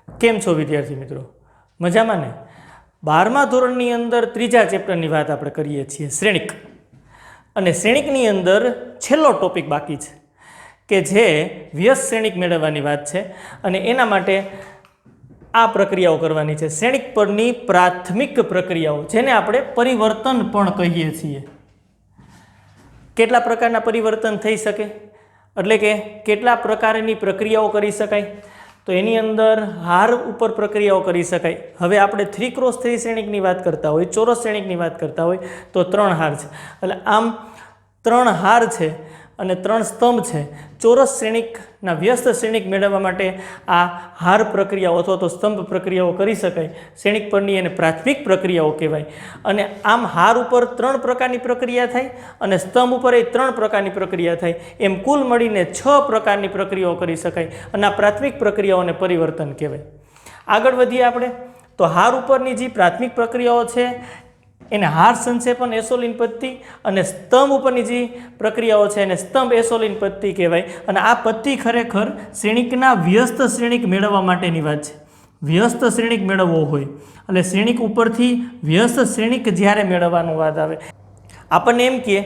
केम छो विद्यार्थी मित्रों? मजामां ने? 12मा धोरणनी अंदर त्रीजा चेप्टरनी वात आपणे करीए छीए, श्रेणिक। अने श्रेणिकनी अंदर छेल्लो टॉपिक बाकी छे के जे व्यस्त श्रेणिक मेळववानी वात छे अने एना माटे आ प्रक्रियाओ करवानी छे। श्रेणिक परनी प्राथमिक प्रक्रियाओ जेने आपणे परिवर्तन पण कहीए छीए। केटला प्रकारना परिवर्तन थई शके एटले के केटला प्रकारनी प्रक्रियाओ करी शकाय तो एनी अंदर हार उपर प्रक्रियाओ करी शकाय। हवे आपणे 3x3 श्रेणिकनी वात करता होय, चौरस श्रेणिकनी वात करता होय तो 3 हार छे एटले आम 3 हार छे अने 3 स्तंभ छे। चौरस श्रेणिकना व्यस्त श्रेणिक मेळववा माटे आ हार प्रक्रियाओ अथवा तो स्तंभ प्रक्रियाओ करी शकाय। श्रेणिक परनी एने प्राथमिक प्रक्रियाओ कहेवाय। अने आम हार उपर 3 प्रकारनी प्रक्रिया थाय अने स्तंभ उपर 3 प्रकारनी प्रक्रिया थाय, एम कुल मळीने 6 प्रकारनी प्रक्रियाओ करी शकाय अने आ प्राथमिक प्रक्रियाओने परिवर्तन कहेवाय। आगळ वधीए आपणे तो हार उपरनी जे प्राथमिक प्रक्रियाओ छे एने हार संक्षेपण एसोलिन पत्ती अने स्तंभ उपरनी जी प्रक्रियाओ छे एने स्तंभ एसोलिन पत्ती कहेवाय। अने आ पत्ती खरेखर श्रेणिकना व्यस्त श्रेणिक मेळववा माटेनी वात छे। व्यस्त श्रेणिक मेळवવો होय એટલે શ્રેણિક ઉપરથી વ્યસ્ત શ્રેણિક જ્યારે મેળવવાનો વાત આવે આપણને એમ કહે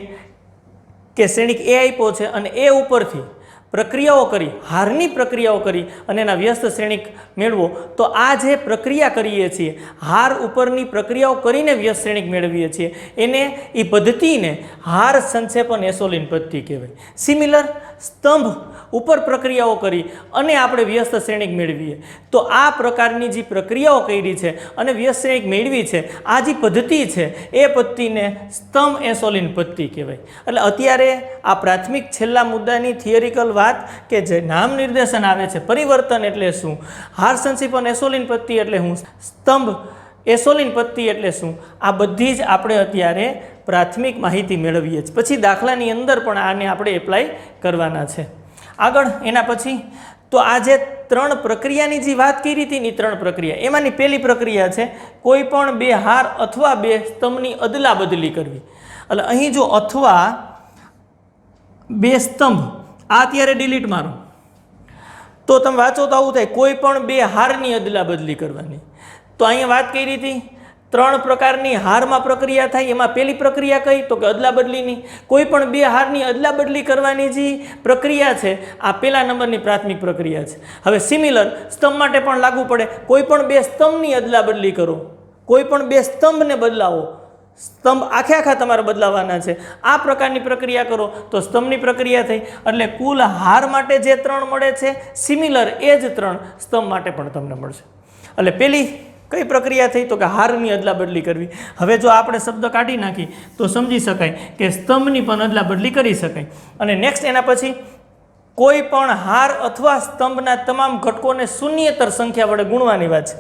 કે શ્રેણિક એ આપ્યો છે અને એ ઉપરથી પ્રક્રિયાઓ કરી, હારની પ્રક્રિયાઓ કરી અને એના વ્યસ્ત શ્રેણિક મેળવો તો આ જે પ્રક્રિયા કરીએ છીએ, હાર ઉપરની પ્રક્રિયાઓ કરીને વ્યસ્ત શ્રેણિક મેળવીએ છીએ એને એ પદ્ધતિને હાર સંક્ષેપણ એસોલિન પદ્ધતિ કહેવાય। સિમિલર સ્તંભ ઉપર પ્રક્રિયાઓ કરી અને આપણે વ્યસ્ત શ્રેણિક મેળવીએ તો આ પ્રકારની જે પ્રક્રિયાઓ કરી છે અને વ્યસ્ત શ્રેણિક મેળવી છે આ જે પદ્ધતિ છે એ પદ્ધતિને સ્તંભ એસોલિન પદ્ધતિ કહેવાય। એટલે અત્યારે આ પ્રાથમિક છેલ્લા મુદ્દાની થિયરિકલ વાત કે જે નામ નિર્દેશન આવે છે પરિવર્તન એટલે શું, હાર સંક્ષેપણ એસોલિન પદ્ધતિ એટલે શું, સ્તંભ એસોલિન પદ્ધતિ એટલે શું, આ બધી જ આપણે અત્યારે પ્રાથમિક માહિતી મેળવીએ છીએ। પછી દાખલાની અંદર પણ આને આપણે એપ્લાય કરવાના છે। આગળ એના પછી તો આ જે 3 પ્રક્રિયાની જે વાત કરી હતી ને 3 પ્રક્રિયા એમાંની પહેલી પ્રક્રિયા છે કોઈ પણ 2 હાર અથવા 2 સ્તંભની અદલા બદલી કરવી। એટલે અહીં જો અથવા 2 સ્તંભ આ અત્યારે ડિલીટ મારો તો તમે વાંચો તો આવું થાય કોઈ પણ 2 હારની અદલા બદલી કરવાની। તો અહીંયા વાત કરી હતી 3 પ્રકારની હારમાં પ્રક્રિયા થાય એમાં પહેલી પ્રક્રિયા કઈ તો કે અદલા બદલીની। કોઈ પણ 2 હારની અદલા બદલી કરવાની જે પ્રક્રિયા છે આ પહેલા નંબરની પ્રાથમિક પ્રક્રિયા છે। હવે સિમિલર સ્તંભ માટે પણ લાગુ પડે, કોઈ પણ 2 સ્તંભની અદલા બદલી કરો, કોઈ પણ 2 સ્તંભને બદલાવો, સ્તંભ આખે આખા તમારે બદલાવાના છે, આ પ્રકારની પ્રક્રિયા કરો તો સ્તંભની પ્રક્રિયા થઈ। એટલે કુલ હાર માટે જે 3 મળે છે સિમિલર એ જ 3 સ્તંભ માટે પણ તમને મળશે। એટલે પહેલી કઈ પ્રક્રિયા થઈ તો કે હારની અદલા બદલી કરવી। હવે જો આપણે શબ્દ કાઢી નાખી તો સમજી શકાય કે સ્તંભની પણ અદલા બદલી કરી શકાય। અને નેક્સ્ટ એના પછી કોઈ પણ હાર અથવા સ્તંભના તમામ ઘટકોને શૂન્યેતર સંખ્યા વડે ગુણવાની વાત છે।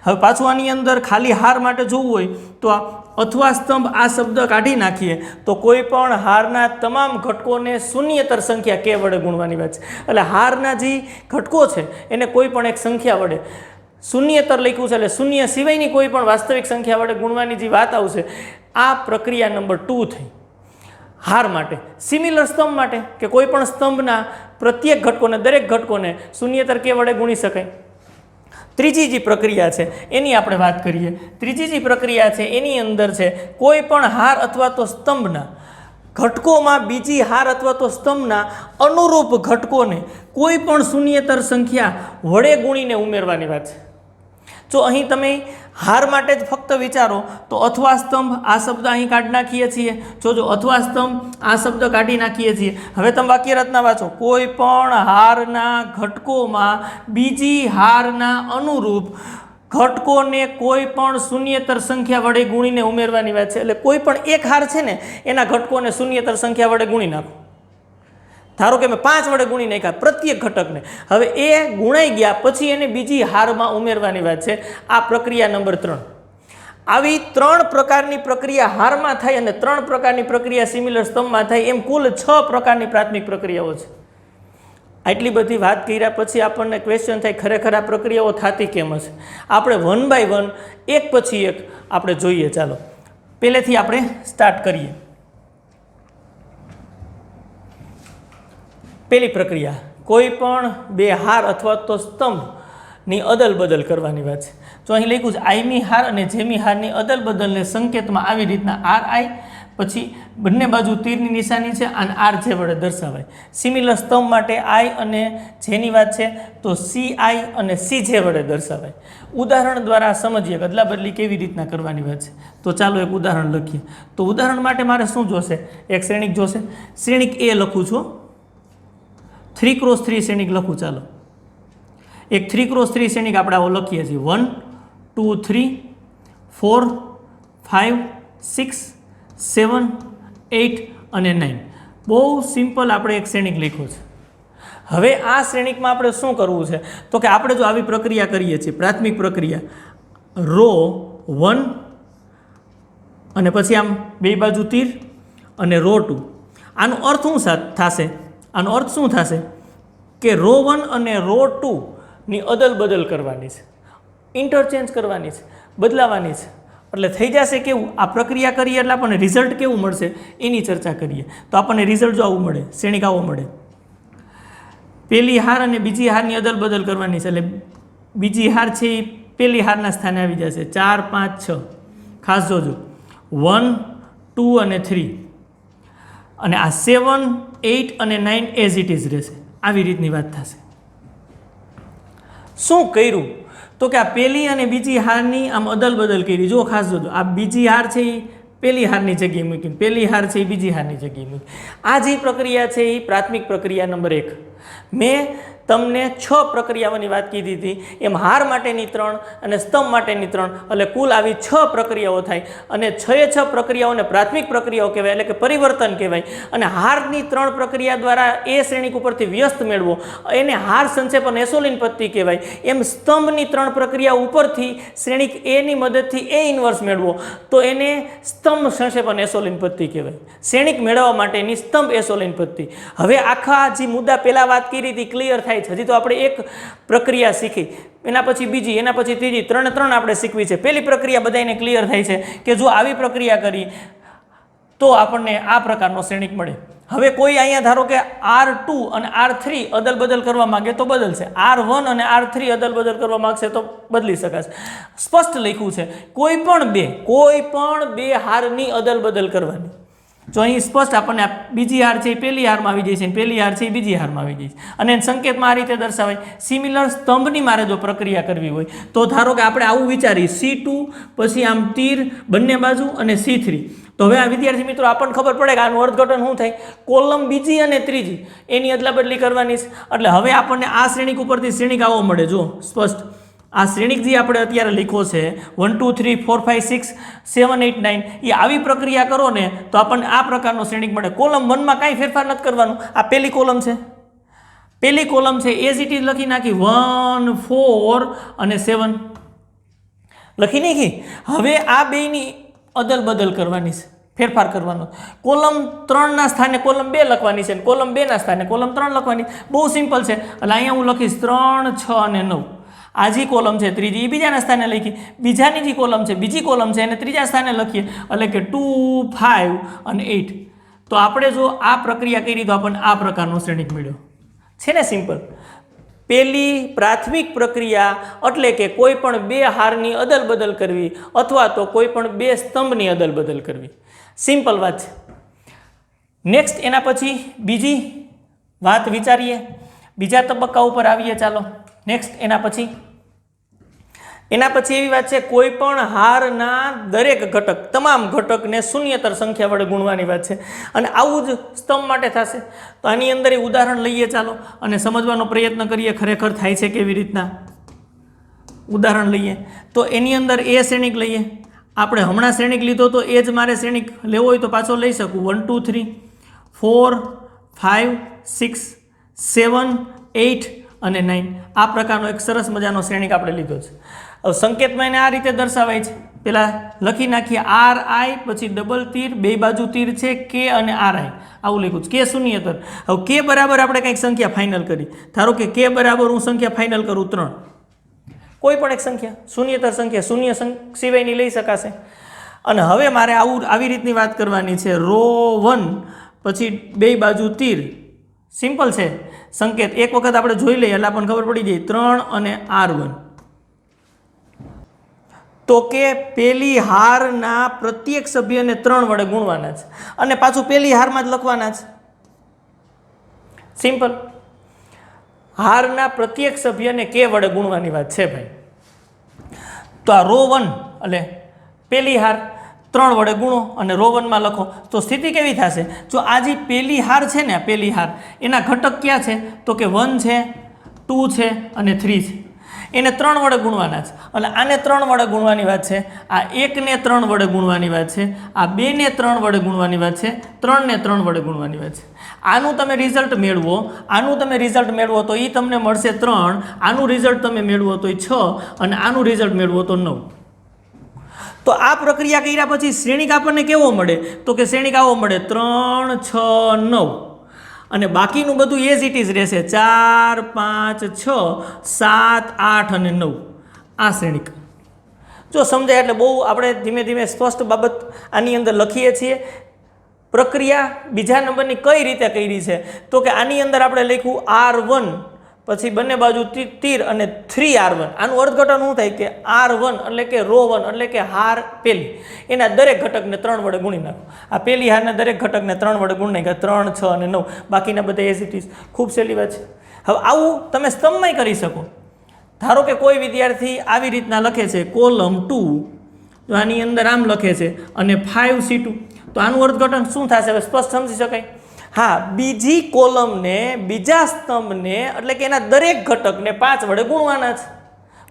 હવે પાછું આની અંદર ખાલી હાર માટે જોવું હોય તો અથવા સ્તંભ આ શબ્દ કાઢી નાખીએ તો કોઈ પણ હારના તમામ ઘટકોને શૂન્યેતર સંખ્યા કે વડે ગુણવાની વાત છે। એટલે હારના જે ઘટકો છે એને કોઈ પણ એક સંખ્યા વડે શૂન્યેતર લખ્યું છે એટલે શૂન્ય સિવાયની કોઈ પણ વાસ્તવિક સંખ્યા વડે ગુણવાની જે વાત આવશે આ પ્રક્રિયા નંબર 2 થઈ હાર માટે। સિમિલર સ્તંભ માટે કે કોઈ પણ સ્તંભના પ્રત્યેક ઘટકોને દરેક ઘટકોને શૂન્યેતર કે વડે ગુણી શકાય। ત્રીજી જે પ્રક્રિયા છે એની આપણે વાત કરીએ। ત્રીજી જે પ્રક્રિયા છે એની અંદર છે કોઈ પણ હાર અથવા તો સ્તંભના ઘટકોમાં બીજી હાર અથવા તો સ્તંભના અનુરૂપ ઘટકોને કોઈ પણ શૂન્યેતર સંખ્યા વડે ગુણીને ઉમેરવાની વાત છે। જો અહીં તમે હાર માટે જ ફક્ત વિચારો તો અથવા સ્તંભ આ શબ્દ અહીં કાઢી નાખીએ છીએ। જો અથવા સ્તંભ આ શબ્દ કાઢી નાખીએ છીએ। હવે તમે વાક્ય રચના વાંચો કોઈ પણ હારના ઘટકોમાં બીજી હારના અનુરૂપ ઘટકોને કોઈ પણ શૂન્યેતર સંખ્યા વડે ગુણીને ઉમેરવાની વાત છે। એટલે કોઈ પણ એક હાર છે ને એના ઘટકોને શૂન્યેતર સંખ્યા વડે ગુણી નાખો। ધારો કે મેં 5 વડે ગુણી નાખ્યા પ્રત્યેક ઘટકને, હવે એ ગુણાઈ ગયા પછી એને બીજી હારમાં ઉમેરવાની વાત છે। આ પ્રક્રિયા નંબર 3। આવી 3 પ્રકારની પ્રક્રિયા હારમાં થાય અને 3 પ્રકારની પ્રક્રિયા સિમિલર સ્તંભમાં થાય એમ કુલ 6 પ્રકારની પ્રાથમિક પ્રક્રિયાઓ છે। આટલી બધી વાત કર્યા પછી આપણને ક્વેશ્ચન થાય ખરેખર આ પ્રક્રિયાઓ થતી કેમ હશે। આપણે 1 બાય 1 એક પછી એક આપણે જોઈએ। ચાલો પહેલેથી આપણે સ્ટાર્ટ કરીએ। પહેલી પ્રક્રિયા કોઈ પણ 2 હાર અથવા તો સ્તંભ ની અદલ બદલ કરવાની વાત છે. તો અહીં લખ્યું છે આઈમી હાર અને જેમી હારની અદલ બદલને સંકેતમાં આવી રીતના આર આઈ પછી બંને બાજુ તીરની નિશાની છે અને આર જે વડે દર્શાવાય. સિમિલર સ્તંભ માટે આઈ અને જેની વાત છે તો સી આઈ અને સી જે વડે દર્શાવાય. ઉદાહરણ દ્વારા સમજીએ અદલા બદલી કેવી રીતના કરવાની વાત છે. તો ચાલો એક ઉદાહરણ લખીએ. તો ઉદાહરણ માટે મારે શું જોશે? એક શ્રેણિક જોશે. શ્રેણિક એ લખું છું, 3x3 શ્રેણિક લખું. ચાલો એક 3x3 શ્રેણિક આપણે આવો લખીએ છીએ. 1 2 3 4 5 6 7 8 અને 9. બહુ સિમ્પલ આપણે એક શ્રેણિક લખ્યો છે. હવે આ શ્રેણિકમાં આપણે શું કરવું છે? તો કે આપણે જો આવી પ્રક્રિયા કરીએ છીએ, પ્રાથમિક પ્રક્રિયા, રો 1 અને પછી આમ બે બાજુ તીર અને રો 2. આનો અર્થ શું થશે? આનો અર્થ શું થશે કે રો 1 અને રો 2 ની અદલ બદલ કરવાની છે, ઇન્ટરચેન્જ કરવાની છે, બદલાવાની છે. એટલે થઈ જશે કેવું? આ પ્રક્રિયા કરીએ એટલે આપણને રિઝલ્ટ કેવું મળશે એની ચર્ચા કરીએ. તો આપણને રિઝલ્ટ જો આવું મળે, શ્રેણિક આવો મળે. પહેલી હાર અને બીજી હારની અદલ બદલ કરવાની છે. એટલે બીજી હાર છે એ પહેલી હારના સ્થાને આવી જશે. 4 5 6. ખાસ જોજો, 1 2 અને 3 અને આ 7 8 અને 9 એઝ ઇટ ઇઝ રહેશે. આવી રીતની વાત થશે. શું કર્યું? તો કે આ પહેલી અને બીજી હારની આમ અદલ બદલ કરી. જો ખાસ જોજો, આ બીજી હાર છે એ પહેલી હારની જગ્યાએ મૂકી, પહેલી હાર છે એ બીજી હારની જગ્યાએ મૂકી. આ જે પ્રક્રિયા છે એ પ્રાથમિક પ્રક્રિયા નંબર 1. મેં તમને 6 પ્રક્રિયાઓની વાત કીધી હતી. એમ હાર માટેની 3 અને સ્તંભ માટેની 3, એટલે કુલ આવી 6 પ્રક્રિયાઓ થાય. અને 6 પ્રક્રિયાઓને પ્રાથમિક પ્રક્રિયાઓ કહેવાય, એટલે કે પરિવર્તન કહેવાય. અને હારની 3 પ્રક્રિયા દ્વારા એ શ્રેણિક ઉપરથી વ્યસ્ત મેળવો એને હાર સંક્ષેપન એસોલિન પદ્ધતિ કહેવાય. એમ સ્તંભની 3 પ્રક્રિયા ઉપરથી શ્રેણિક એની મદદથી એ ઇન્વર્સ મેળવો તો એને સ્તંભ સંક્ષેપન એસોલિન પદ્ધતિ કહેવાય. શ્રેણિક મેળવવા માટેની સ્તંભ એસોલિન પદ્ધતિ. હવે આખા જે મુદ્દા પહેલાં વાત કરી હતી ક્લિયર થાય છે. હજી તો આપણે એક પ્રક્રિયા શીખી, એના પછી બીજી, એના પછી ત્રીજી, 3 આપણે શીખવી છે. પહેલી પ્રક્રિયા બધાને ક્લિયર થાય છે કે જો આવી પ્રક્રિયા કરી તો આપણને આ પ્રકારનો શ્રેણિક મળે. હવે કોઈ અહીંયા ધારો કે R2 અને R3 અદલ બદલ કરવા માંગે તો બદલશે, R1 અને R3 અદલ બદલ કરવા માંગશે તો બદલી શકાશે. સ્પષ્ટ લખ્યું છે કોઈ પણ બે હારની અદલ બદલ કરવાની. જો અહીં સ્પષ્ટ આપણને બીજી હાર છે એ પહેલી હારમાં આવી જાય છે, પહેલી હાર છે એ બીજી હારમાં આવી જાય છે. અને સંકેતમાં આ રીતે દર્શાવાય. સિમિલર સ્તંભની મારે જો પ્રક્રિયા કરવી હોય તો ધારો કે આપણે આવું વિચારીએ, C2 પછી આમ તીર બંને બાજુ અને C3. તો હવે આ વિદ્યાર્થી મિત્રો આપણને ખબર પડે કે આનું અર્થઘટન શું થાય? કોલમ બીજી અને ત્રીજી એની અદલા બદલી કરવાની છે. એટલે હવે આપણને આ શ્રેણિક ઉપરથી શ્રેણિક આવો મળે. જો સ્પષ્ટ આ શ્રેણિક જે આપણે અત્યારે લખ્યો છે 1 2 3 4 5 6 7 8 9, એ આવી પ્રક્રિયા કરો ને તો આપણને આ પ્રકારનો શ્રેણિક મળે. કોલમ 1માં કાંઈ ફેરફાર નથી કરવાનું. આ પહેલી કોલમ છે એઝ ઇટ ઇઝ લખી નાખી. 1 4 અને 7 લખી નાખી. હવે આ બેની અદલ બદલ કરવાની છે, ફેરફાર કરવાનો. કોલમ 3ના સ્થાને કોલમ 2 લખવાની છે, કોલમ 2ના સ્થાને કોલમ 3 લખવાની. બહુ સિમ્પલ છે. એટલે અહીંયા હું લખીશ 3 6 અને 9. આ જે કોલમ છે ત્રીજી એ બીજાના સ્થાને લખી, બીજાની જે કોલમ છે બીજી કોલમ છે એને ત્રીજા સ્થાને લખીએ, એટલે કે 2 5 અને 8. તો આપણે જો આ પ્રક્રિયા કરી તો આપણને આ પ્રકારનો શ્રેણિક મળ્યો છે ને. સિમ્પલ. પહેલી પ્રાથમિક પ્રક્રિયા એટલે કે કોઈ પણ બે હારની અદલ બદલ કરવી અથવા તો કોઈ પણ બે સ્તંભની અદલ બદલ કરવી. સિમ્પલ વાત છે. નેક્સ્ટ એના પછી બીજી વાત વિચારીએ, બીજા તબક્કા ઉપર આવીએ. ચાલો નેક્સ્ટ એના પછી એવી વાત છે કોઈ પણ હારના દરેક ઘટક, તમામ ઘટકને શૂન્યતર સંખ્યા વડે ગુણવાની વાત છે. અને આવું જ સ્તંભ માટે થશે. તો આની અંદર એ ઉદાહરણ લઈએ ચાલો અને સમજવાનો પ્રયત્ન કરીએ ખરેખર થાય છે કેવી રીતના. ઉદાહરણ લઈએ તો એની અંદર એ શ્રેણિક લઈએ. આપણે હમણાં શ્રેણિક લીધો તો એ જ મારે શ્રેણિક લેવો હોય તો પાછો લઈ શકું. 1 2 3 4 5 6 7 8 અને 9. આ પ્રકારનો એક સરસ મજાનો શ્રેણિક આપણે લીધો છે. હવે સંકેતમાં એને આ રીતે દર્શાવાય છે. પહેલાં લખી નાખીએ RI, પછી ડબલ તીર, બે બાજુ તીર છે K અને RI. આવું લખ્યું છે. K શૂન્યતર. હવે K બરાબર આપણે કંઈક સંખ્યા ફાઇનલ કરી. ધારો કે K બરાબર હું સંખ્યા ફાઇનલ કરું 3. કોઈ પણ એક સંખ્યા શૂન્યતર સંખ્યા શૂન્ય સિવાયની લઈ શકાશે. અને હવે મારે આવી રીતની વાત કરવાની છે. રો 1 પછી બે બાજુ તીર સિમ્પલ છે સંકેત. એક વખત આપણે જોઈ લઈએ એટલે આપણને ખબર પડી જાય 3 અને R1. તો કે પેલી હારના પ્રત્યેક સભ્યને 3 વડે ગુણવાના છે અને પાછું પેલી હારમાં જ લખવાના છે. સિમ્પલ. હારના પ્રત્યેક સભ્યને કે વડે ગુણવાની વાત છે ભાઈ. તો આ રો 1 એટલે પેલી હાર 3 વડે ગુણો અને રો 1 માં લખો તો સ્થિતિ કેવી થશે? જો આ જે પેલી હાર છે ને, પેલી હાર એના ઘટક ક્યાં છે? તો કે 1 છે, 2 છે અને 3 છે. એને 3 વડે ગુણવાના છે એટલે આને 3 વડે ગુણવાની વાત છે, આ 1 ને 3 વડે ગુણવાની વાત છે, આ 2 ને 3 વડે ગુણવાની વાત છે, 3 ને 3 વડે ગુણવાની વાત છે. આનું તમે રિઝલ્ટ મેળવો, આનું તમે રિઝલ્ટ મેળવો તો એ તમને મળશે 3, આનું રિઝલ્ટ તમે મેળવો તો 6 અને આનું રિઝલ્ટ મેળવો તો 9. તો આ પ્રક્રિયા કર્યા પછી શ્રેણિક આપણને કેવો મળે? તો કે શ્રેણિક આવો મળે 3, 6, 9 અને બાકીનું બધું એઝ ઇટ ઇઝ રહેશે 4, 5, 6, 7, 8 અને 9. આ શ્રેણિક જો સમજાય એટલે બહુ આપણે ધીમે ધીમે સ્પષ્ટ બાબત આની અંદર લખીએ છીએ. પ્રક્રિયા બીજા નંબરની કઈ રીતે કરી છે? તો કે આની અંદર આપણે લખ્યું R1 પછી બંને બાજુ તીર અને 3R1. આનું અર્થઘટન શું થાય કે R1 એટલે કે રો 1 એટલે કે હાર પેલી, એના દરેક ઘટકને 3 વડે ગુણી નાખો. આ પેલી હારના દરેક ઘટકને 3 વડે ગુણી નાખ્યા, 3, 6 અને 9. બાકીના બધા એઝ ઇટ ઇઝ. ખૂબ સહેલી વાત છે. હવે આવું તમે સ્તંભમાં કરી શકો. ધારો કે કોઈ વિદ્યાર્થી આવી રીતના લખે છે કોલમ 2, તો આની અંદર આમ લખે છે અને 5C2. તો આનું અર્થઘટન શું થશે? હવે સ્પષ્ટ સમજી શકાય. હા, બીજી કોલમને, બીજા સ્તંભને એટલે કે એના દરેક ઘટકને 5 વડે ગુણવાના છે.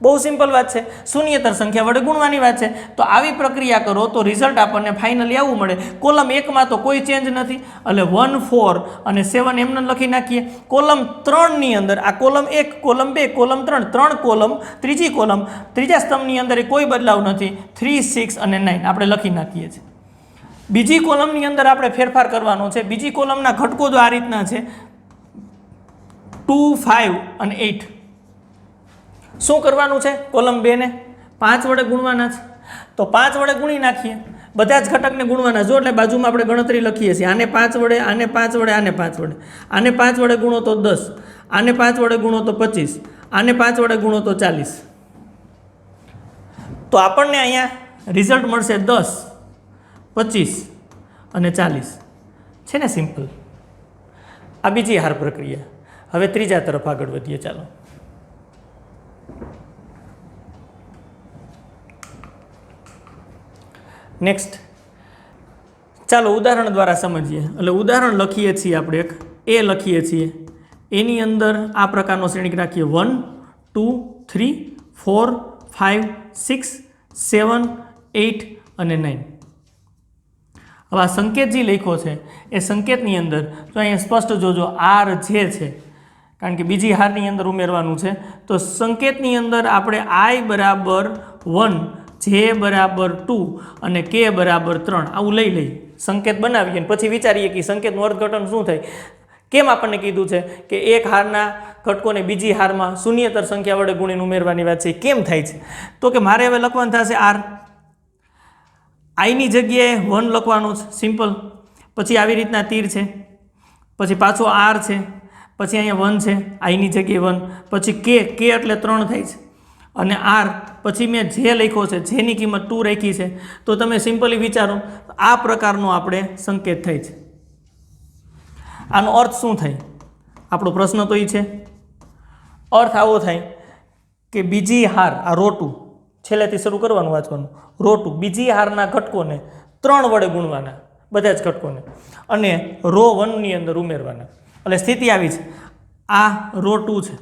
બહુ સિમ્પલ વાત છે. શૂન્યતર સંખ્યા વડે ગુણવાની વાત છે. તો આવી પ્રક્રિયા કરો તો રિઝલ્ટ આપણને ફાઇનલી આવું મળે. કોલમ 1માં તો કોઈ ચેન્જ નથી એટલે 1, 4 અને 7 એમને લખી નાખીએ. કોલમ 3 ની અંદર આ કોલમ 1, કોલમ 2, કોલમ 3, 3 કોલમ, ત્રીજી કોલમ, ત્રીજા સ્તંભની અંદર કોઈ બદલાવ નથી. 3, 6 અને 9 આપણે લખી નાખીએ છીએ. બીજી કોલમની અંદર આપણે ફેરફાર કરવાનો છે. બીજી કોલમના ઘટકો જો આ રીતના છે 2, 5 અને 8. શું કરવાનું છે? કોલમ 2 ને 5 વડે ગુણવાના છે. તો 5 વડે ગુણી નાખીએ. બધા જ ઘટકને ગુણવાના. જો એટલે બાજુમાં આપણે ગણતરી લખીએ છીએ. આને 5 વડે, આને 5 વડે, આને 5 વડે. આને 5 વડે ગુણો તો 10, આને 5 વડે ગુણો તો 25, આને 5 વડે ગુણો તો 40. તો આપણને અહીંયા રિઝલ્ટ મળશે 10, 25 અને 40. છે ને સિમ્પલ. આ બીજી હાર પ્રક્રિયા. હવે ત્રીજા તરફ આગળ વધીએ. ચાલો. નેક્સ્ટ ચાલો ઉદાહરણ દ્વારા સમજીએ. એટલે ઉદાહરણ લખીએ છીએ આપણે, એક એ લખીએ છીએ. એની અંદર આ પ્રકારનો શ્રેણિક રાખીએ 1, 2, 3, 4, 5, 6, 7, 8 અને 9. હવે આ સંકેત જે લખ્યો છે એ સંકેતની અંદર તો અહીંયા સ્પષ્ટ જોજો R જે છે, કારણ કે બીજી હારની અંદર ઉમેરવાનું છે. તો સંકેતની અંદર આપણે I બરાબર 1, J બરાબર 2 અને K બરાબર 3 આવું લઈ લઈએ, સંકેત બનાવીએ અને પછી વિચારીએ કે સંકેતનું અર્થઘટન શું થાય. કેમ આપણને કીધું છે કે એક હારના ઘટકોને બીજી હારમાં શૂન્યતર સંખ્યા વડે ગુણીને ઉમેરવાની વાત છે, કેમ થાય છે? તો કે મારે હવે લખવાનું થશે R. આઈની જગ્યાએ 1 લખવાનું છે, સિમ્પલ. પછી આવી રીતના તીર છે, પછી પાછો R છે, પછી અહીંયા 1 છે, આઈની જગ્યાએ 1, પછી K એટલે 3 થાય છે અને R, પછી મેં જે લખ્યો છે જેની કિંમત 2 રાખી છે. તો તમે સિમ્પલી વિચારો આ પ્રકારનો આપણે સંકેત થાય છે. આનો અર્થ શું થાય? આપણો પ્રશ્ન તો એ છે. અર્થ આવો થાય કે બીજી હાર, આ રો 2 છેલ્લેથી શરૂ કરવાનું વાંચવાનું, રો 2 બીજી હારના ઘટકોને 3 વડે ગુણવાના, બધા જ ઘટકોને, અને રો 1 ની અંદર ઉમેરવાના. એટલે સ્થિતિ આવી છે, આ રો 2 છે,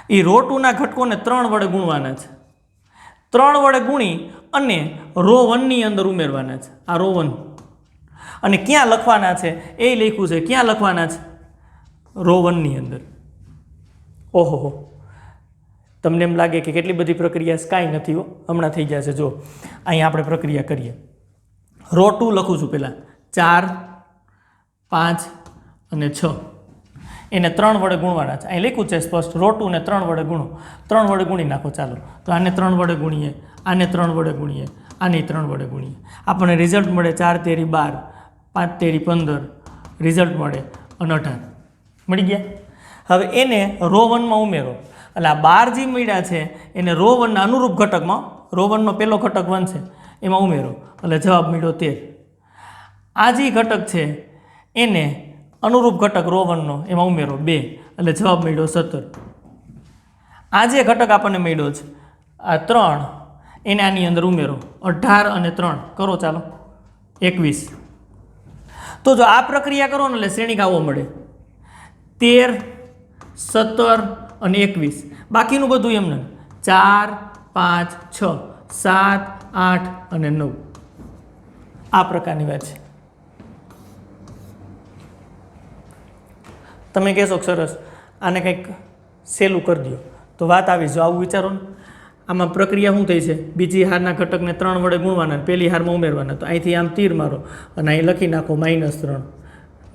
એ રો 2 ના ઘટકોને 3 વડે ગુણવાના છે. 3 વડે ગુણી અને રો 1 ની અંદર ઉમેરવાના છે. આ રો 1 અને ક્યાં લખવાના છે એ લખ્યું છે. ક્યાં લખવાના છે? રો 1 ની અંદર. ઓહો, તમને એમ લાગે કે કેટલી બધી પ્રક્રિયા, કાંઈ નથી હો, હમણાં થઈ જશે. જો અહીંયા આપણે પ્રક્રિયા કરીએ. રો 2 લખું છું પહેલાં, 4, 5 અને 6 એને 3 વડે ગુણવાના છે. અહીં લખ્યું છે સ્પષ્ટ, રો 2 ને 3 વડે ગુણો. 3 વડે ગુણી નાખો. ચાલો, તો આને 3 વડે ગુણીએ, આને 3 વડે ગુણીએ, આને 3 વડે ગુણીએ. આપણને રિઝલ્ટ મળે 4 તેરી 12, 5 તેરી 15 રિઝલ્ટ મળે અને 18 મળી ગયા। હવે એને રો 1માં ઉમેરો એટલે આ 12 જે મળ્યા છે એને રો 1ના અનુરૂપ ઘટકમાં, રો 1નો પહેલો ઘટક 1 છે એમાં ઉમેરો એટલે જવાબ મળ્યો 13। આ જે ઘટક છે એને અનુરૂપ ઘટક રો 1નો એમાં ઉમેરો 2 એટલે જવાબ મળ્યો 17। આ જે ઘટક આપણને મળ્યો છે આ 3 એને આની અંદર ઉમેરો 18 અને 3 કરો ચાલો 21। તો જો આ પ્રક્રિયા કરો ને એટલે શ્રેણિક આવો મળે 13, 17 અને 21। બાકીનું બધું એમને 4, 5, 6, 7, 8 અને 9 આ પ્રકારની વાત છે। તમે કહેશો સરસ આને કંઈક સહેલું કરી દો તો વાત આવી, જો આવું વિચારો ને આમાં પ્રક્રિયા શું થઈ છે, બીજી હારના ઘટકને 3 વડે ગુણવાના, પહેલી હારમાં ઉમેરવાના, તો અહીંથી આમ તીર મારો અને અહીં લખી નાખો -3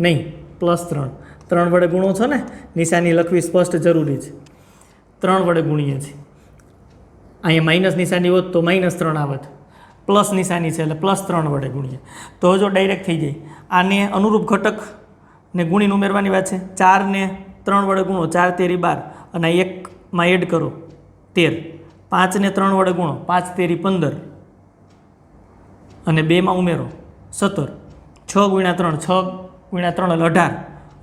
નહીં +3, 3 વડે ગુણો છો ને, નિશાની લખવી સ્પષ્ટ જરૂરી છે, 3 વડે ગુણીએ છીએ, અહીંયા માઇનસ નિશાની હોત તો -3 આવત, પ્લસ નિશાની છે એટલે +3 વડે ગુણીએ તો જો ડાયરેક્ટ થઈ જાય। આને અનુરૂપ ઘટકને ગુણીને ઉમેરવાની વાત છે, 4 ને 3 વડે ગુણો 4 તેરી 12 અને 1માં એડ કરો 13, 5 ને 3 વડે ગુણો 5 તેરી 15 અને 2માં ઉમેરો 17, 6 ગુણ્યા 3 એટલે 18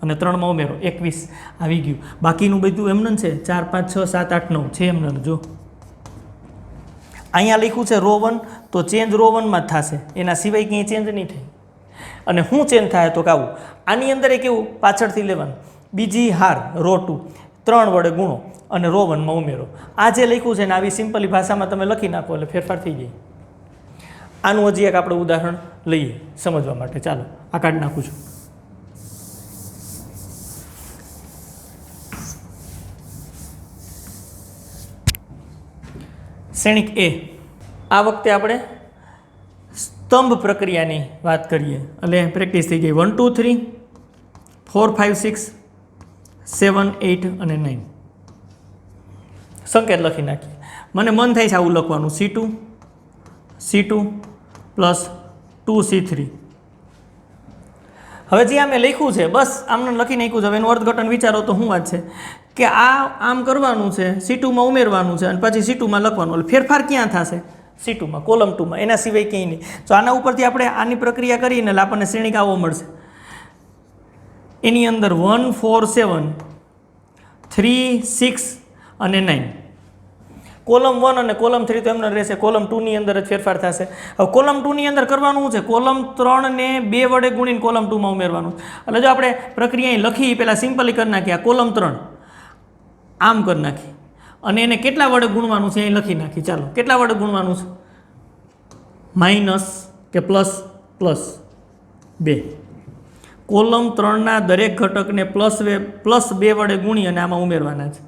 અને 3માં ઉમેરો 21 આવી ગયું। બાકીનું બધું એમને છે 4, 5, 6, 7, 8, 9 છે એમને। જો અહીંયા લખ્યું છે રો 1 તો ચેન્જ રો 1માં જ થશે, એના સિવાય ક્યાંય ચેન્જ નહીં થાય। અને શું ચેન્જ થાય તો કાવું આની અંદર એ કેવું પાછળથી લેવાનું, બીજી હાર રો 2 3 વડે ગુણો અને રો 1માં ઉમેરો। આ જે લખ્યું છે ને આવી સિમ્પલી ભાષામાં તમે લખી નાખો એટલે ફેરફાર થઈ જાય। આનું હજી એક આપણે ઉદાહરણ લઈએ સમજવા માટે, ચાલો આ કાઢી નાખું છું। શ્રેણિક એ, આ વખતે આપણે સ્તંભ પ્રક્રિયાની વાત કરીએ એટલે પ્રેક્ટિસ થઈ ગઈ 1, 2, 3, 4, 5, 6, 7, 8 અને 9 સંકેત લખી નાખીએ। મને મન થાય છે આવું લખવાનું C2 પ્લસ 2C3। હવે જે આ મેં લખ્યું છે બસ આમને લખી નાખ્યું છે, હવે એનું અર્થઘટન વિચારો તો શું વાત છે કે આ આમ કરવાનું છે, C2માં ઉમેરવાનું છે અને પછી C2માં લખવાનું, એટલે ફેરફાર ક્યાં થશે C2માં, કોલમ 2માં, એના સિવાય ક્યાંય નહીં। તો આના ઉપરથી આપણે આની પ્રક્રિયા કરીને એટલે આપણને શ્રેણિક આવો મળશે। એની અંદર 1, 4, 7, 3, 6 અને 9, કોલમ 1 અને કોલમ 3 તો એમને રહેશે, કોલમ 2ની અંદર જ ફેરફાર થશે। હવે કોલમ 2ની અંદર કરવાનું છે, કોલમ 3 ને 2 વડે ગુણીને કોલમ 2માં ઉમેરવાનું। એટલે જો આપણે પ્રક્રિયા લખી પહેલાં સિમ્પલી કરી નાખીએ, આ કોલમ 3 આમ કરી નાખી અને એને કેટલા વડે ગુણવાનું છે અહીં લખી નાખી। ચાલો કેટલા વડે ગુણવાનું છે, માઇનસ કે +2। કોલમ 3ના દરેક ઘટકને +2 વડે ગુણી અને આમાં ઉમેરવાના છે।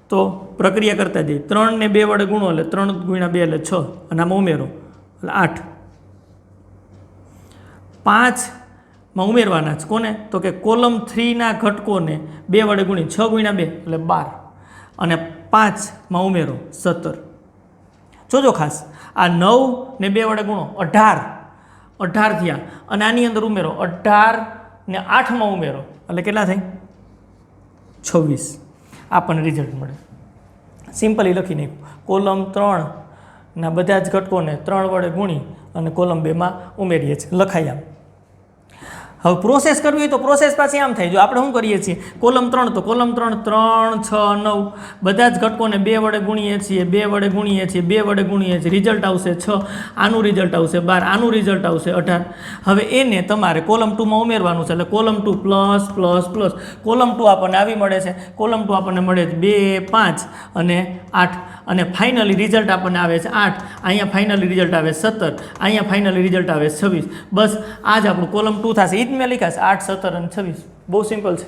તો પ્રક્રિયા કરતા જઈએ, 3 ને 2 વડે ગુણો એટલે 3 ગુણ્યા 2 એટલે 6 અને આમાં ઉમેરો એટલે 8, 5માં ઉમેરવાના છે કોને તો કે કોલમ 3ના ઘટકોને 2 વડે ગુણી 6 ગુણ્યા 2 એટલે 12 અને 5માં ઉમેરો 17। જોજો ખાસ આ 9 ને 2 વડે ગુણો 18 થયા અને આની અંદર ઉમેરો 18 ને 8માં ઉમેરો એટલે કેટલા થાય 26, આપણને રિઝલ્ટ મળે। સિમ્પલી લખી નાખ્યું, કોલમ 3ના બધા જ ઘટકોને 3 વડે ગુણી અને કોલમ 2માં ઉમેરીએ છીએ, લખાય આમ। હવે પ્રોસેસ કરવી હોય તો પ્રોસેસ પાછી આમ થાય, જો આપણે શું કરીએ છીએ કોલમ 3 તો કોલમ 3 3, 6, 9 બધા જ ઘટકોને 2 વડે ગુણીએ છીએ, 2 વડે ગુણીએ છીએ, 2 વડે ગુણીએ છીએ, રિઝલ્ટ આવશે 6, આનું રિઝલ્ટ આવશે 12, આનું રિઝલ્ટ આવશે 18। હવે એને તમારે કોલમ 2માં ઉમેરવાનું છે એટલે column 2 plus plus plus, column 2 આપણને આવી મળે છે, કોલમ 2 આપણને મળે છે 2, 5 અને 8 અને ફાઇનલી રિઝલ્ટ આપણને આવે છે 8, અહીંયા ફાઇનલી રિઝલ્ટ આવે 17, અહીંયા ફાઇનલી રિઝલ્ટ આવે 26। બસ આ જ આપણું કોલમ 2 થશે, એ જ મેં લખ્યા છે 8, 17 અને 26, બહુ સિમ્પલ છે।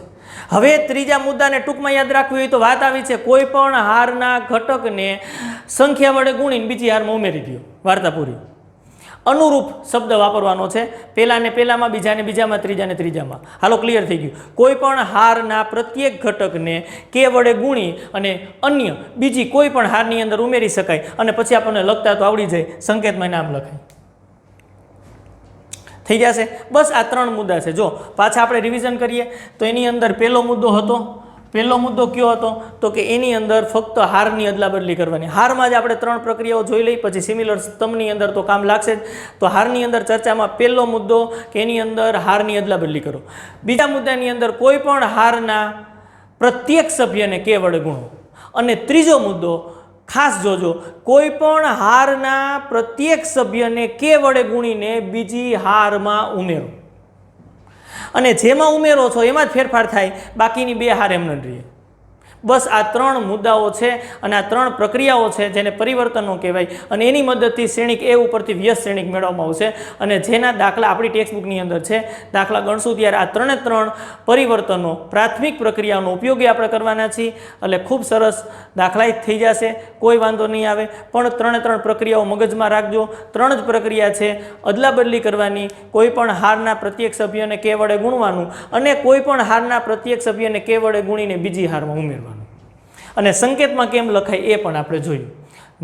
હવે ત્રીજા મુદ્દાને ટૂંકમાં યાદ રાખવી હોય તો વાત આવી છે, કોઈ પણ હારના ઘટકને સંખ્યા વડે ગુણીને બીજી હારમાં ઉમેરી દો, વાર્તા પૂરી। અનુરૂપ શબ્દ વાપરવાનો છે, પહેલાને પહેલામાં, બીજાને બીજામાં, ત્રીજાને ત્રીજામાં। હાલો ક્લિયર થઈ ગયું। કોઈ પણ હારના પ્રત્યેક ઘટકને કે વડે ગુણી અને અન્ય બીજી કોઈ પણ હારની અંદર ઉમેરી શકાય અને પછી આપણને લખતા તો આવડી જાય, સંકેતમાં નામ લખાય। થઈ જશે। બસ આ 3 મુદ્દા છે। જો પાછા આપણે રિવિઝન કરીએ તો એની અંદર પહેલો મુદ્દો હતો, પહેલો મુદ્દો કયો હતો તો કે એની અંદર ફક્ત હારની અદલાબદલી કરવાની। હારમાં જ આપણે 3 પ્રક્રિયાઓ જોઈ લઈ, પછી સિમિલર સ્તંભની અંદર તો કામ લાગશે જ। તો હારની અંદર ચર્ચામાં પહેલો મુદ્દો કે એની અંદર હારની અદલાબદલી કરો। બીજા મુદ્દાની અંદર કોઈ પણ હારના પ્રત્યેક સભ્યને કે વડે ગુણો। અને ત્રીજો મુદ્દો ખાસ જોજો, કોઈ પણ હારના પ્રત્યેક સભ્યને કે વડે ગુણીને બીજી હારમાં ઉમેરો। અને જેમાં ઉમેરો છો એમાં જ ફેરફાર થાય, બાકીની 2 હાર એમ ન રહે। બસ આ 3 મુદ્દાઓ છે અને આ 3 પ્રક્રિયાઓ છે જેને પરિવર્તનો કહેવાય। અને એની મદદથી શ્રેણિક એ ઉપરથી વ્યસ્ત શ્રેણિક મેળવવામાં આવશે અને જેના દાખલા આપણી ટેક્સ્ટબુકની અંદર છે। દાખલા ગણશું ત્યારે આ 3 પરિવર્તનો પ્રાથમિક પ્રક્રિયાનો ઉપયોગી આપણે કરવાના છીએ, એટલે ખૂબ સરસ દાખલા થઈ જશે, કોઈ વાંધો નહીં આવે। પણ 3 પ્રક્રિયાઓ મગજમાં રાખજો। 3 જ પ્રક્રિયા છે, અદલાબદલી કરવાની, કોઈ પણ હારના પ્રત્યેક સભ્યને કે વડે ગુણવાનું અને કોઈ પણ હારના પ્રત્યેક સભ્યને કે વડે ગુણીને બીજી હારમાં ઉમેરવાનું। અને સંકેતમાં કેમ લખાય એ પણ આપણે જોયું।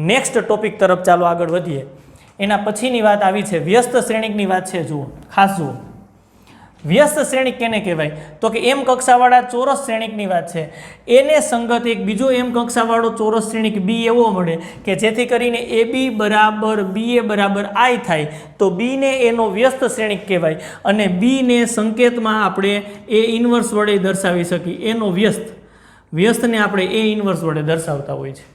નેક્સ્ટ ટોપિક તરફ ચાલો આગળ વધીએ। એના પછીની વાત આવી છે વ્યસ્ત શ્રેણિકની વાત છે। જુઓ, ખાસ જુઓ, વ્યસ્ત શ્રેણિક કેને કહેવાય તો કે એમ કક્ષાવાળા ચોરસ શ્રેણિકની વાત છે। એને સંગત એક બીજો એમ કક્ષાવાળો ચોરસ શ્રેણિક બી એવો મળે કે જેથી કરીને એ બી બરાબર બી એ બરાબર આઈ થાય, તો બીને એનો વ્યસ્ત શ્રેણિક કહેવાય। અને બીને સંકેતમાં આપણે એ ઇન્વર્સ વડે દર્શાવી શકીએ। એનો વ્યસ્તને આપણે એ ઇન્વર્સ વડે દર્શાવતા હોય છે।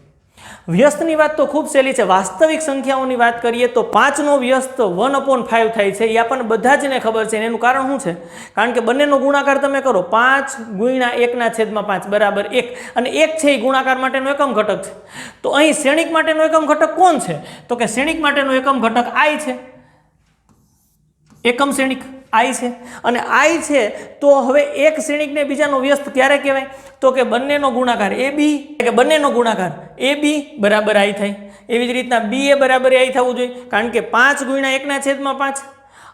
વ્યસ્તની વાત તો ખૂબ સહેલી છે। વાસ્તવિક સંખ્યાઓની વાત કરીએ તો 5નો વ્યસ્ત 1/5 થાય છે, એ આપણને બધા જને ખબર છે। એનું કારણ શું છે? કારણ કે બંનેનો ગુણાકાર તમે કરો, 5 × 1/5 બરાબર 1, અને 1 છે એ ગુણાકાર માટેનો એકમ ઘટક છે। તો અહીં શ્રેણિક માટેનો એકમ ઘટક કોણ છે તો કે શ્રેણિક માટેનો એકમ ઘટક આઈ છે, એકમ શ્રેણિક આઈ છે। અને આઈ છે તો હવે એક શ્રેણિકને બીજાનો વ્યસ્ત ક્યારે કહેવાય તો કે બંનેનો ગુણાકાર એ બી, કે બંનેનો ગુણાકાર એ બી બરાબર આઈ થાય। એવી જ રીતના બી એ બરાબર આઈ થવું જોઈએ, કારણ કે 5 × 1/5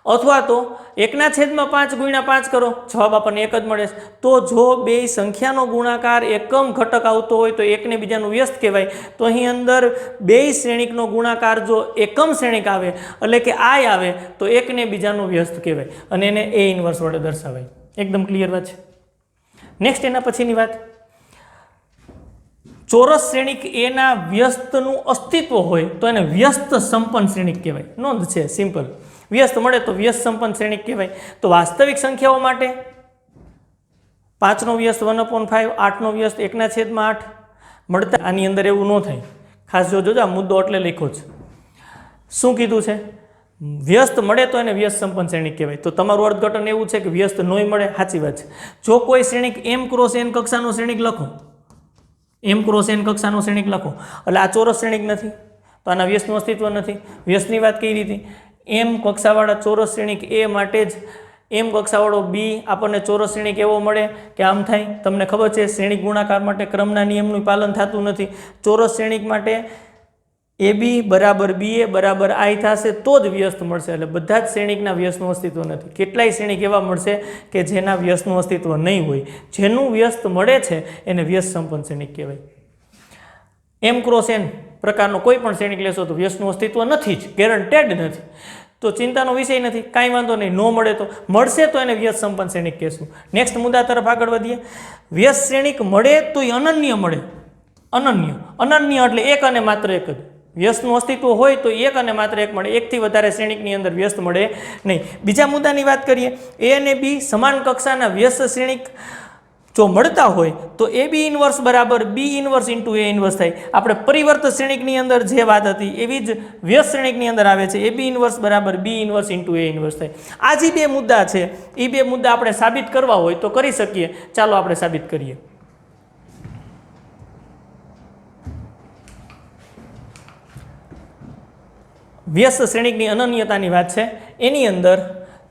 અથવા તો 1/5 × 5 કરો, જવાબ આપણને એક જ મળે છે। તો જો બે સંખ્યાનો ગુણાકાર એકમ ઘટક આવતો હોય તો એકને બીજાનું વ્યસ્ત કહેવાય। તો અહીં અંદર બે શ્રેણિકનો ગુણાકાર જો એકમ શ્રેણિક આવે એટલે કે આઈ આવે તો એકને બીજાનો વ્યસ્ત કહેવાય અને એને એ ઇન્વર્સ વડે દર્શાવાય। એકદમ ક્લિયર વાત છે। નેક્સ્ટ એના પછીની વાત, ચોરસ શ્રેણિક એના વ્યસ્તનું અસ્તિત્વ હોય તો એને વ્યસ્ત સંપન્ન શ્રેણિક કહેવાય। નોંધ છે, સિમ્પલ, વ્યસ્ત મળે તો વ્યસ્ત સંપન્ન શ્રેણિક કહેવાય। તો વાસ્તવિક સંખ્યાઓ માટે 5નો વ્યસ્ત 1/5, 8નો વ્યસ્ત 1/8 મળતા, આની અંદર એવું ન થાય। ખાસ જોજો, આ મુદ્દો એટલે લખ્યો છે। શું કીધું છે? વ્યસ્ત મળે તો એને વ્યસ્ત સંપન્ન શ્રેણિક કહેવાય। તો તમારું અર્થઘટન એવું છે કે વ્યસ્ત નોય મળે, સાચી વાત છે। જો કોઈ શ્રેણિક m × n કક્ષાનો શ્રેણિક લખો, m × n કક્ષાનો શ્રેણિક લખો એટલે આ ચોરસ શ્રેણિક નથી, તો આના વ્યસ્તનું અસ્તિત્વ નથી। વ્યસ્તની વાત કઈ રીતે? m કક્ષાવાળા ચોરસ શ્રેણિક એ માટે જ m કક્ષાવાળો બી આપણને ચોરસ શ્રેણિક એવો મળે કે આમ થાય। તમને ખબર છે શ્રેણિક ગુણાકાર માટે ક્રમના નિયમનું પાલન થતું નથી। ચોરસ શ્રેણિક માટે એ બી બરાબર બી એ બરાબર આઈ થશે તો જ વ્યસ્ત મળશે। એટલે બધા જ શ્રેણિકના વ્યસ્તનું અસ્તિત્વ નથી। કેટલાય શ્રેણિક એવા મળશે કે જેના વ્યસ્તનું અસ્તિત્વ નહીં હોય। જેનું વ્યસ્ત મળે છે એને વ્યસ્ત સંપન્ન શ્રેણિક કહેવાય। m × n પ્રકારનો કોઈ પણ શ્રેણિક લેશો તો વ્યસ્તનું અસ્તિત્વ નથી જ, ગેરંટેડ નથી। તો ચિંતાનો વિષય નથી, કાંઈ વાંધો નહીં, ન મળે તો મળશે તો એને વ્યસ્ત સંપન્ન શ્રેણિક કહેશું। નેક્સ્ટ મુદ્દા તરફ આગળ વધીએ। વ્યસ્ત શ્રેણિક મળે તો એ અનન્ય મળે। અનન્ય એટલે એક અને માત્ર એક જ। વ્યસ્તનું અસ્તિત્વ હોય તો એક અને માત્ર એક મળે, એકથી વધારે શ્રેણિકની અંદર વ્યસ્ત મળે નહીં। બીજા મુદ્દાની વાત કરીએ, એ અને બી સમાન કક્ષાના વ્યસ્ત શ્રેણિક જો મળતા હોય તો એ બી ઇન્વર્સ બરાબર બી ઇન્વર્સ × એ ઇન્વર્સ થાય। આપણે પરિવર્ત શ્રેણિકની અંદર જે વાત હતી એવી જ વ્યસ્ત શ્રેણિકની અંદર આવે છે, એ બી ઇન્વર્સ બરાબર બી ઇન્વર્સ × એ ઇન્વર્સ થાય। આ જે બે મુદ્દા છે એ બે મુદ્દા આપણે સાબિત કરવા હોય તો કરી શકીએ। ચાલો આપણે સાબિત કરીએ। વ્યસ્ત શ્રેણિકની અનન્યતાની વાત છે। એની અંદર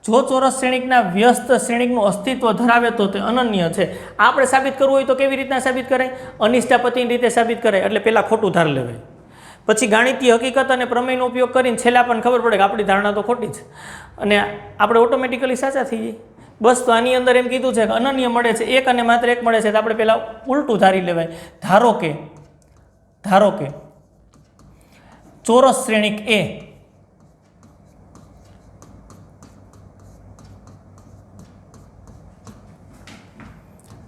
જો ચોરસ શ્રેણિકના વ્યસ્ત શ્રેણિકનું અસ્તિત્વ ધરાવે તો તે અનન્ય છે। આપણે સાબિત કરવું હોય તો કેવી રીતના સાબિત કરાય? અનિષ્ટાપતિની રીતે સાબિત કરાય। એટલે પહેલાં ખોટું ધાર લેવાય, પછી ગાણિતીય હકીકત અને પ્રમેયનો ઉપયોગ કરીને છેલ્લા પણ ખબર પડે કે આપણી ધારણા તો ખોટી છે અને આપણે ઓટોમેટિકલી સાચા થઈ જઈએ। બસ, તો આની અંદર એમ કીધું છે કે અનન્ય મળે છે, એક અને માત્ર એક મળે છે, તો આપણે પહેલાં ઉલટું ધારી લેવાય। ધારો કે ચોરસ શ્રેણિક એ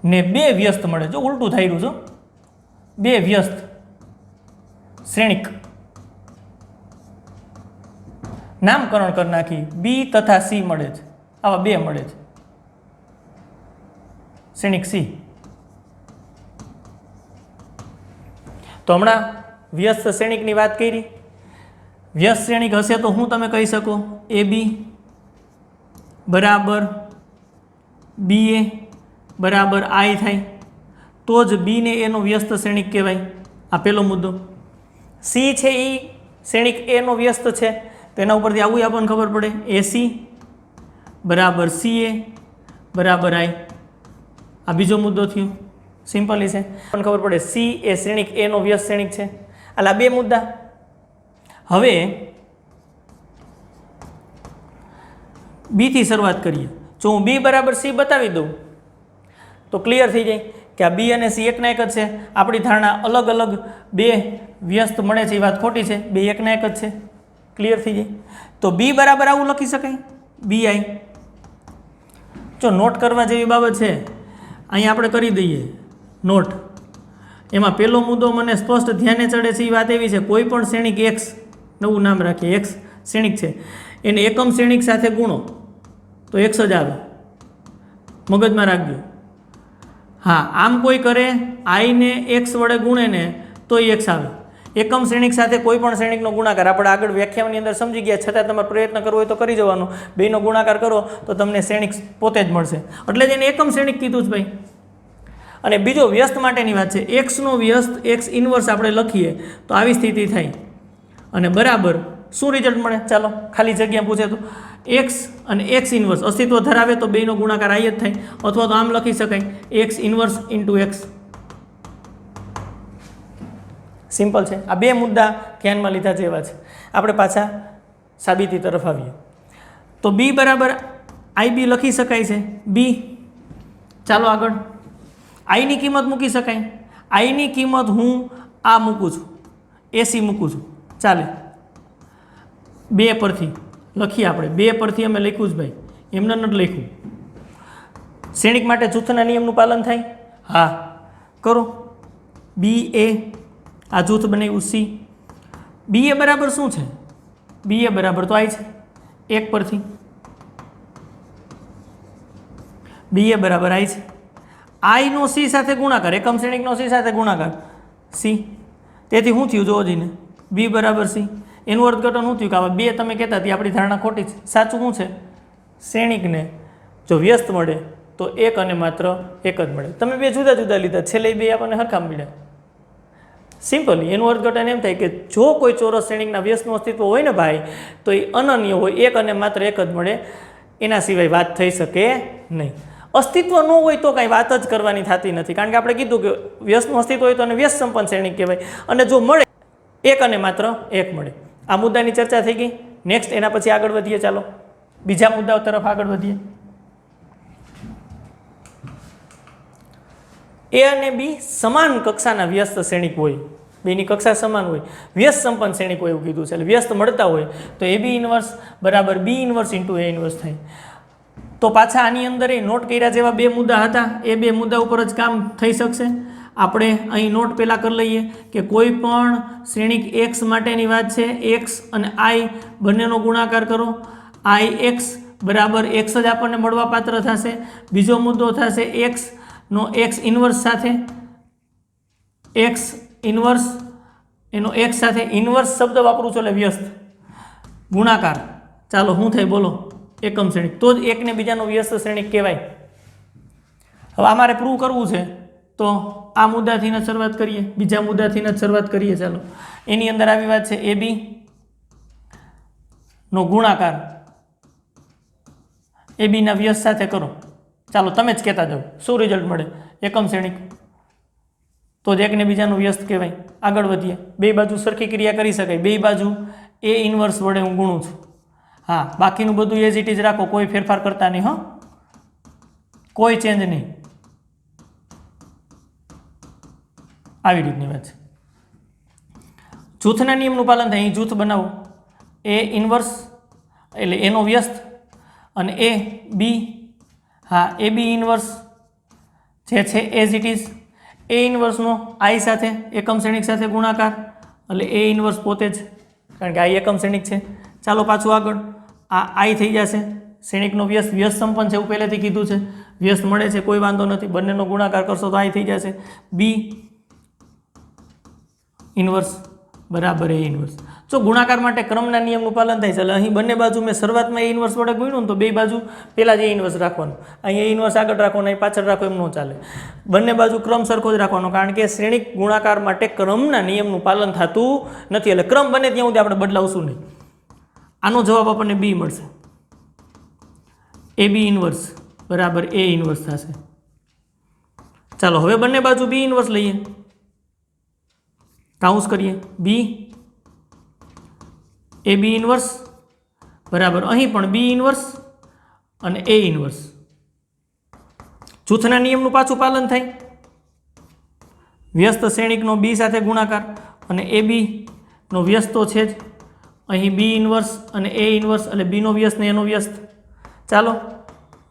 ને 2 વ્યસ્ત મળે, જો ઉલટું થઈ રહ્યું છો, 2 વ્યસ્ત શ્રેણિક નામકરણ કરી નાખી, બી તથા સી મળે છે, આવા 2 મળે છે શ્રેણિક સી. તો હમણાં વ્યસ્ત શ્રેણિકની વાત કરી. વ્યસ્ત શ્રેણિક હશે તો હું તમે કહી શકો એ બી બરાબર બી એ બરાબર આઈ થાય, તો જ બી ને એનો વ્યસ્ત શ્રેણિક કહેવાય. આ પહેલો મુદ્દો. સી છે એ શ્રેણિક એનો વ્યસ્ત છે, તો એના ઉપરથી આવું આપણને ખબર પડે એસી બરાબર સી એ બરાબર આઈ. આ બીજો મુદ્દો થયો, સિમ્પલી છે, આપણને ખબર પડે સી એ શ્રેણિક એનો વ્યસ્ત શ્રેણિક છે. એટલે 2 મુદ્દા. હવે બી થી શરૂઆત કરીએ. જો હું બી બરાબર સી બતાવી દઉં તો ક્લિયર થઈ જાય કે આ બી અને સી એકના એક જ છે. આપણી ધારણા અલગ અલગ 2 વ્યસ્ત મળે છે એ વાત ખોટી છે, 2 એકના એક જ છે. ક્લિયર થઈ જાય. તો બી બરાબર આવું લખી શકાય, બી આઈ. જો નોટ કરવા જેવી બાબત છે, અહીંયા આપણે કરી દઈએ નોટ. એમાં પહેલો મુદ્દો મને સ્પષ્ટ ધ્યાને ચડે છે એ વાત એવી છે, કોઈ પણ શ્રેણિક એક્સ, નવું નામ રાખીએ, એક્સ શ્રેણિક છે, એને એકમ શ્રેણિક સાથે ગુણો તો એક્સ જ આવે, મગજમાં રાખજો. હા, આમ કોઈ કરે આઈને એક્સ વડે ગુણે ને તોય એક્સ આવે. એકમ શ્રેણિક સાથે કોઈ પણ શ્રેણિકનો ગુણાકાર આપણે આગળ વ્યાખ્યાની અંદર સમજી ગયા, છતાં તમારે પ્રયત્ન કરવો હોય તો કરી જવાનો. 2નો ગુણાકાર કરો તો તમને શ્રેણિક પોતે જ મળશે, એટલે જ એને એકમ શ્રેણિક કીધું જ ભાઈ. અને બીજો વ્યસ્ત માટેની વાત છે, એક્સનો વ્યસ્ત એક્સ ઇન્વર્સ આપણે લખીએ તો આવી સ્થિતિ થાય અને બરાબર શું રિઝલ્ટ મળે? ચાલો ખાલી જગ્યા પૂછે તો એક્સ અને એક્સ ઇન્વર્સ અસ્તિત્વ ધરાવે તો 2નો ગુણાકાર આઈ જ થાય, અથવા તો આમ લખી શકાય x inverse into x. Simple છે. આ 2 મુદ્દા ધ્યાનમાં લીધા જેવા છે. આપણે પાછા સાબિતી તરફ આવીએ. તો બી બરાબર આઈ બી લખી શકાય છે, બી. ચાલો આગળ. આઈની કિંમત મૂકી શકાય. આઈની કિંમત હું આ મૂકું છું, એસી મૂકું છું, ચાલે. 2 પરથી લખીએ આપણે, 2 પરથી અમે લખ્યું જ ભાઈ, એમને નથી લખ્યું. શ્રેણિક માટે જૂથના નિયમનું પાલન થાય? હા, કરો. બી એ આ જૂથ બનાવ્યું સી. બી એ બરાબર શું છે? બી એ બરાબર તો આઈ છે, 1 પરથી બી એ બરાબર આઈ છે. આઈ નો સી સાથે ગુણાકાર, એકમ શ્રેણિકનો સી સાથે ગુણાકાર સી. તેથી શું થયું જોવો જઈને, બી બરાબર સી. એનું અર્થઘટન શું થયું કે આવા 2 તમે કહેતા હતી આપણી ધારણા ખોટી છે. સાચું શું છે? શ્રેણિકને જો વ્યસ્ત મળે તો એક અને માત્ર એક જ મળે. તમે 2 જુદા જુદા લીધા, છેલ્લે 2 આપણને હરખા મળ્યા. સિમ્પલી એનું અર્થઘટન એમ થાય કે જો કોઈ ચોરસ શ્રેણિકના વ્યસ્તનું અસ્તિત્વ હોય ને ભાઈ, તો એ અનન્ય હોય, એક અને માત્ર એક જ મળે, એના સિવાય વાત થઈ શકે નહીં. અસ્તિત્વ ન હોય તો કાંઈ વાત જ કરવાની થતી નથી, કારણ કે આપણે કીધું કે વ્યસ્તનું અસ્તિત્વ હોય તો એને વ્યસ્ત સંપન્ન શ્રેણિક કહેવાય, અને જો મળે એક અને માત્ર એક મળે. આ મુદ્દાની ચર્ચા થઈ ગઈ. નેક્સ્ટ એના પછી આગળ વધીએ. ચાલો બીજા મુદ્દાઓ તરફ આગળ વધીએ. એ અને બી સમાન કક્ષાના વ્યસ્ત શ્રેણિક હોય, બેની કક્ષા સમાન હોય, વ્યસ્ત સંપન્ન શ્રેણિક હોય એવું કીધું છે. એટલે વ્યસ્ત મળતા હોય તો એ બી ઇન્વર્સ બરાબર બી ઇન્વર્સ ઇન્ટુ એ ઇન્વર્સ થાય. તો પાછા આની અંદર એ નોટ કર્યા જેવા 2 મુદ્દા હતા, એ 2 મુદ્દા ઉપર જ કામ થઈ શકશે. આપણે અહીં નોટ પહેલાં કરી લઈએ કે કોઈ પણ શ્રેણિક એક્સ માટેની વાત છે, એક્સ અને આઈ બંનેનો ગુણાકાર કરો, આઈ એક્સ બરાબર એક્સ જ આપણને મળવા પાત્ર થશે. બીજો મુદ્દો થશે એક્સનો એક્સ ઇન્વર્સ સાથે, એક્સ ઇન્વર્સ એનો એક્સ સાથે ઇન્વર્સ શબ્દ વાપરું છું એટલે વ્યસ્ત ગુણાકાર. ચાલો શું થાય બોલો? એકમ શ્રેણિક, તો જ એકને બીજાનો વ્યસ્ત શ્રેણિક કહેવાય. હવે અમારે પ્રૂવ કરવું છે તો આ મુદ્દાથી જ શરૂઆત કરીએ, બીજા મુદ્દાથી જ શરૂઆત કરીએ. ચાલો એની અંદર આવી વાત છે એ બી નો ગુણાકાર એ બીના વ્યસ્ત સાથે કરો. ચાલો તમે જ કહેતા જાઓ શું રિઝલ્ટ મળે? એકમ શ્રેણિક, તો જ એકને બીજાનું વ્યસ્ત કહેવાય. આગળ વધીએ. 2 બાજુ સરખી ક્રિયા કરી શકાય, 2 બાજુ એ ઇન્વર્સ વડે હું ગુણું છું. હા, બાકીનું બધું એઝ ઇટ ઇઝ રાખો, કોઈ ફેરફાર કરતા નહીં, કોઈ ચેન્જ નહીં. આવી રીતની વાત છે. જૂથના નિયમનું પાલન થાય. અહીં જૂથ બનાવો, એ ઇન્વર્સ એટલે એનો વ્યસ્ત અને એ બી, હા એ બી ઇન્વર્સ. જે છે એઝ ઇટ ઇઝ એ ઇન્વર્સનો આઈ સાથે એકમ શ્રેણિક સાથે ગુણાકાર, એટલે એ ઇન્વર્સ પોતે જ, કારણ કે આ એકમ શ્રેણિક છે. ચાલો પાછું આગળ, આ આઈ થઈ જશે શ્રેણિકનો વ્યસ્ત, વ્યસ્ત સંપન્ન છે એવું પહેલેથી કીધું છે, વ્યસ્ત મળે છે કોઈ વાંધો નથી, બંનેનો ગુણાકાર કરશો તો આઈ થઈ જશે. બી ઇન્વર્સ બરાબર એ ઇન્વર્સ. જો ગુણાકાર માટે ક્રમના નિયમનું પાલન થાય છે, એટલે અહીં બંને બાજુ મેં શરૂઆતમાં એ ઇન્વર્સ વડે ગુણ્યું ને તો બે બાજુ પહેલાં જ એ ઇન્વર્સ રાખવાનું, અહીં એ ઇન્વર્સ આગળ રાખવાનું, અહીં પાછળ રાખો એમ ન ચાલે, બંને બાજુ ક્રમ સરખો જ રાખવાનો, કારણ કે શ્રેણિક ગુણાકાર માટે ક્રમના નિયમનું પાલન થતું નથી, એટલે ક્રમ બને ત્યાં સુધી આપણે બદલાવશું નહીં. આનો જવાબ આપણને બી મળશે, એ બી ઇન્વર્સ બરાબર એ ઇન્વર્સ થશે. ચાલો હવે બંને બાજુ બી ઇન્વર્સ લઈએ, કાઉન્સ કરીએ, બી એ બી ઇન્વર્સ બરાબર અહીં પણ બી ઇન્વર્સ અને એ ઇન્વર્સ. જૂથના નિયમનું પાછું પાલન થાય, વ્યસ્ત શ્રેણિકનો બી સાથે ગુણાકાર, અને એ બીનો વ્યસ્ત તો છે જ, અહીં બી ઇન્વર્સ અને એ ઇન્વર્સ, એટલે બીનો વ્યસ્ત ને એનો વ્યસ્ત. ચાલો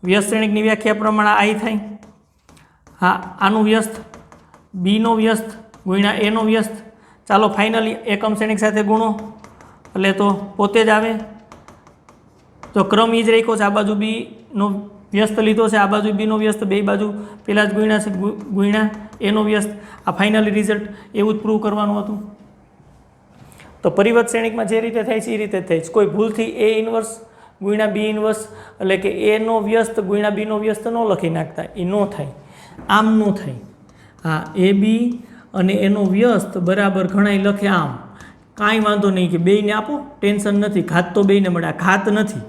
વ્યસ્ત શ્રેણિકની વ્યાખ્યા પ્રમાણે આઈ થાય, હા આનું વ્યસ્ત બીનો વ્યસ્ત ગુણ્યા એનો વ્યસ્ત. ચાલો ફાઇનલી એકમ શ્રેણિક સાથે ગુણો એટલે તો પોતે જ આવે, તો ક્રમ એ જ રાખ્યો છે, આ બાજુ બીનો વ્યસ્ત લીધો છે, આ બાજુ બીનો વ્યસ્ત, બે બાજુ પહેલાં જ ગુણ્યા છે, ગુણ્યા એનો વ્યસ્ત. આ ફાઇનલી રિઝલ્ટ એવું જ પ્રૂવ કરવાનું હતું. તો પરિવર્ત શ્રેણિકમાં જે રીતે થાય છે એ રીતે જ થાય છે, કોઈ ભૂલથી એ ઇન્વર્સ ગુણ્યા બી ઇન્વર્સ એટલે કે એનો વ્યસ્ત ગુણ્યા બીનો વ્યસ્ત ન લખી નાખતા, એ ન થાય, આમ ન થાય. હા એ બી અને એનો વ્યસ્ત બરાબર ઘણાય લખે આમ, કાંઈ વાંધો નહીં કે બેયને આપો, ટેન્શન નથી, ઘાત તો બેયને મળે, આ ઘાત નથી,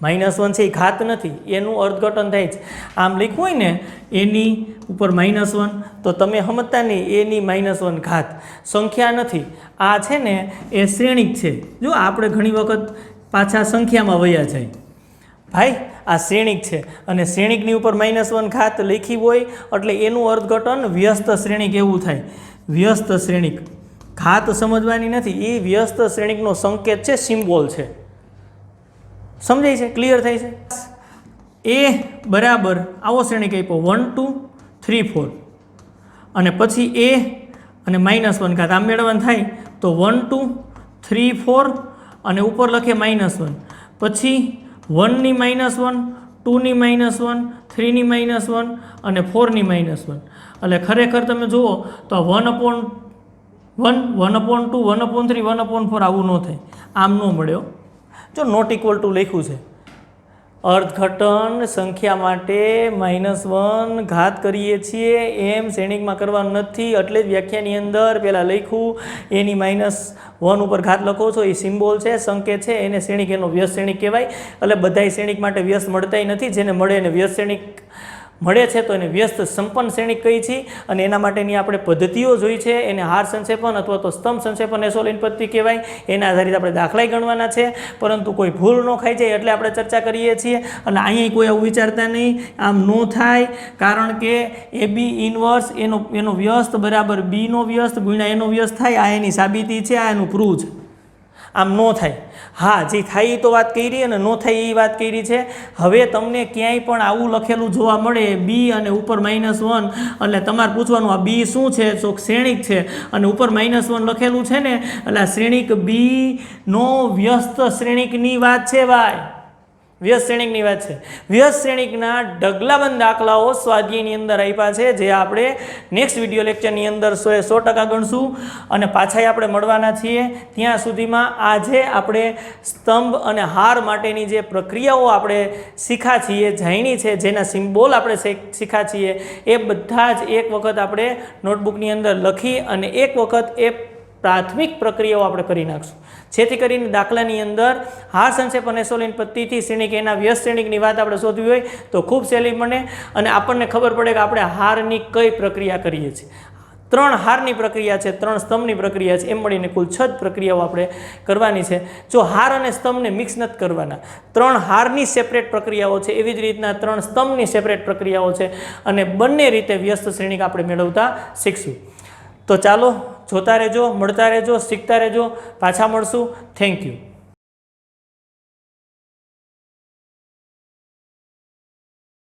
-1 છે એ ઘાત નથી, એનું અર્થઘટન થાય છે. આમ લખ્યું હોય ને એની ઉપર -1 તો તમે સમજતા નહીં, એની -1 ઘાત સંખ્યા નથી, આ છે ને એ શ્રેણિક છે. જો આપણે ઘણી વખત પાછા સંખ્યામાં વયા જાય, ભાઈ આ શ્રેણિક છે અને શ્રેણિકની ઉપર -1 ઘાત લખી હોય એટલે એનું અર્થઘટન વ્યસ્ત શ્રેણિક એવું થાય. વ્યસ્ત શ્રેણિક ઘાત સમજવાની નથી, એ વ્યસ્ત શ્રેણિકનો સંકેત છે, સિમ્બોલ છે. સમજાય છે? ક્લિયર થાય છે? એ બરાબર આવો શ્રેણિક આપ્યો 1 2 3 4 અને પછી એ અને -1 ઘાત આમ મેળવવાનું થાય તો 1 2 3 4 અને ઉપર લખે -1, પછી 1 ની -1 2 ની -1 3 ની -1 અને 4 ની -1. એટલે ખરેખર તમે જુઓ તો 1/1 1/2 1/3 1/4 આવું ન થાય, આમ ન મળ્યો. જો નોટ ઇક્વલ ટુ લખ્યું છે, અર્થઘટન સંખ્યા માટે -1 ઘાત કરીએ છીએ એમ શ્રેણિકમાં કરવાનું નથી, એટલે જ વ્યાખ્યાની અંદર પહેલાં લખ્યું એની -1 ઉપર ઘાત લખો છો, એ સિમ્બોલ છે, સંકેત છે, એને શ્રેણિક એનો વ્યસ્ત શ્રેણિક કહેવાય. એટલે બધાય શ્રેણિક માટે વ્યસ્ત મળતાય નથી, જેને મળે એને વ્યસ્ત શ્રેણિક મળે છે તો એને વ્યસ્ત સંપન્ન શ્રેણિક કહી છે. અને એના માટેની આપણે પદ્ધતિઓ જોઈ છે, એને હાર સંક્ષેપણ અથવા તો સ્તંભ સંક્ષેપણ એસોલિન પદ્ધતિ કહેવાય. એના આધારિત આપણે દાખલાય ગણવાના છે, પરંતુ કોઈ ભૂલ ન ખાઈ જાય એટલે આપણે ચર્ચા કરીએ છીએ. અને અહીંયા કોઈ આવું વિચારતા નહીં, આમ ન થાય, કારણ કે એ બી ઇન્વર્સ એનો વ્યસ્ત બરાબર બીનો વ્યસ્ત ગુણ્યા એનો વ્યસ્ત થાય, આ એની સાબિતી છે, આ એનું પ્રૂવ છે. આમ ન થાય. હા જે થાય એ તો વાત કરી અને ન થાય એ વાત કરી છે. હવે તમને ક્યાંય પણ આવું લખેલું જોવા મળે બી અને ઉપર -1 એટલે તમારે પૂછવાનું આ બી શું છે, તો શ્રેણિક છે અને ઉપર -1 લખેલું છે ને, એટલે આ શ્રેણિક બી નો વ્યસ્ત શ્રેણિકની વાત છે ભાઈ, વ્યસ્ત શ્રેણિકની વાત છે. વ્યસ્ત શ્રેણિકના ઢગલાબંધ દાખલાઓ સ્વાધ્યાયની અંદર આપ્યા છે, જે આપણે નેક્સ્ટ વિડીયો લેક્ચરની અંદર 100% ગણશું અને પાછા આપણે મળવાના છીએ. ત્યાં સુધીમાં આજે આપણે સ્તંભ અને હાર માટેની જે પ્રક્રિયાઓ આપણે શીખા છીએ, જાણી છે, જેના સિમ્બોલ આપણે શીખા છીએ, એ બધા જ એક વખત આપણે નોટબુકની અંદર લખી અને એક વખત એ પ્રાથમિક પ્રક્રિયાઓ આપણે કરી નાખશું, જેથી કરીને દાખલાની અંદર હાર સંક્ષેપ અને એસોલિન પદ્ધતિથી શ્રેણિક એના વ્યસ્ત શ્રેણિકની વાત આપણે શોધવી હોય તો ખૂબ સહેલી બને અને આપણને ખબર પડે કે આપણે હારની કઈ પ્રક્રિયા કરીએ છીએ. 3 હારની પ્રક્રિયા છે, 3 સ્તંભની પ્રક્રિયા છે, એમ મળીને કુલ 6 પ્રક્રિયાઓ આપણે કરવાની છે. જો હાર અને સ્તંભને મિક્સ નથી કરવાના, 3 હારની સેપરેટ પ્રક્રિયાઓ છે, એવી જ રીતના 3 સ્તંભની સેપરેટ પ્રક્રિયાઓ છે અને બંને રીતે વ્યસ્ત શ્રેણિક આપણે મેળવતા શીખશું. તો ચાલો જોતા રહેજો, મળતા રહેજો, શીખતા રહેજો. પાછા મળશું. Thank you.